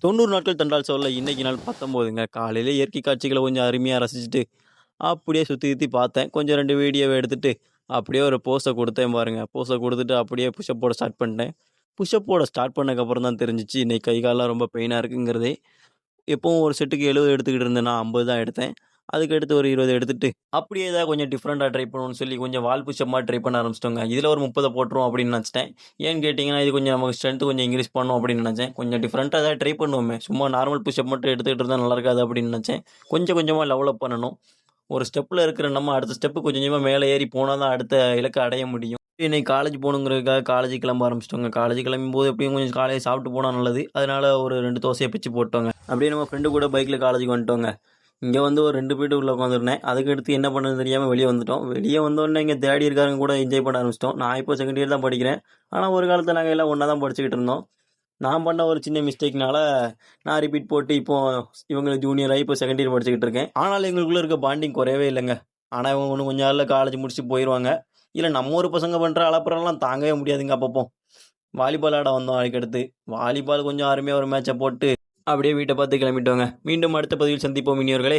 90 நாட்கள் தண்டால் சோறுல இன்னைக்கு நாள் 19ங்க. காலையில இயற்கை காட்சிகள கொஞ்சம் அருமையா ரசிச்சுட்டு, அப்படியே சுத்தி கித்தி பார்த்தேன். கொஞ்சம் 2 வீடியோவ எடுத்துட்டு, அப்படியே ஒரு போஸ குடுத்தேன் பாருங்க. போஸ குடுத்துட்டு அப்படியே புஷ் போட ஸ்டார்ட் பண்ணிட்டேன். புஷ் போட ஸ்டார்ட் பண்ணதுக்கப்புறம் தான் தெரிஞ்சுச்சு, இன்னைக்கு கை கால்லாம் ரொம்ப பெயினா இருக்குங்கிறதே. எப்பவும் ஒரு செட்டுக்கு 70 எடுத்துக்கிட்டு இருந்தேன் நான் 50 தான் எடுத்தேன். அதுக்கு அடுத்து ஒரு 20 எடுத்துட்டு, அப்படியே ஏதாவது கொஞ்சம் டிஃபரெண்ட்டா ட்ரை பண்ணுவோம்னு சொல்லி கொஞ்சம் வால் புஷ் மாரி ட்ரை பண்ண ஆரம்பிச்சுட்டோங்க. இதில ஒரு 30 போட்டுருவோம் அப்படின்னு நெனச்சுட்டேன். ஏன்னு கேட்டீங்கன்னா, இது கொஞ்சம் நமக்கு ஸ்ட்ரென்த் கொஞ்சம் இன்கிரீஸ் பண்ணும் அப்படின்னு நெனச்சேன். கொஞ்சம் டிஃபரெண்ட்டா ஏதாவது ட்ரை பண்ணுவோமே. சும்மா நார்மல் புஷ் மட்டும் எடுத்துக்கிட்டு இருந்தா நல்லா இருக்காது அப்படின்னு நெனச்சேன். கொஞ்சம் கொஞ்சமா லெவலப் பண்ணணும். ஒரு ஸ்டெப்ல இருக்கிற நம்ம அடுத்த ஸ்டெப் கொஞ்சம் கொஞ்சமா மேல ஏறி போனா தான் அடுத்த இலக்க அடைய முடியும். இன்னைக்கு காலேஜ் போகணுங்கிறதுக்காக காலேஜ் கிளம்ப ஆரம்பிச்சுட்டோங்க. காலேஜ் கிளம்பும்போது எப்படியும் கொஞ்சம் காலையில சாப்பிட்டு போனா நல்லது. அதனால ஒரு 2 தோசைய பிச்சு போட்டோங்க. அப்படியே நம்ம ஃப்ரெண்டு கூட பைக்ல காலேஜுக்கு வந்துட்டோங்க. இங்க வந்து ஒரு 2 பீட்டு உள்ள உட்காந்துருந்தேன். அதுக்கடுத்து என்ன பண்ணணும்னு தெரியாம வெளிய வந்துட்டோம். வெளிய வந்தோனே இங்க தேர்ட் இயர்காரங்க கூட என்ஜாய் பண்ண ஆரம்பிச்சுட்டோம். நான் இப்போ செகண்ட் இயர் தான் படிக்கிறேன். ஆனா ஒரு காலத்துல நாங்க எல்லாம் ஒண்ணா தான் படிச்சுக்கிட்டு இருந்தோம். நான் பண்ண ஒரு சின்ன மிஸ்டேக்னால நான் ரிப்பீட் போட்டு இப்போ இவங்க ஜூனியர் ஆகி இப்போ செகண்ட் இயர் படிச்சுக்கிட்டு இருக்கேன். ஆனாலும் எங்களுக்குள்ள இருக்க பாண்டிங் குறையவே இல்லைங்க. ஆனா இவங்க இன்னும் கொஞ்ச நாள்ல காலேஜ் முடிச்சுட்டு போயிருவாங்க. இல்ல நம்ம ஊர் பசங்க பண்ற அலப்பறம்லாம் தாங்கவே முடியாதுங்க அப்பப்போ. வாலிபால் ஆட வந்தோம் அதுக்கடுத்து. வாலிபால் கொஞ்சம் அருமையா ஒரு மேட்ச போட்டு அப்படியே வீட்ட பார்த்து கிளம்பிட்டோங்க. மீண்டும் அடுத்த பதிவில் சந்திப்போம் இனியவர்களே.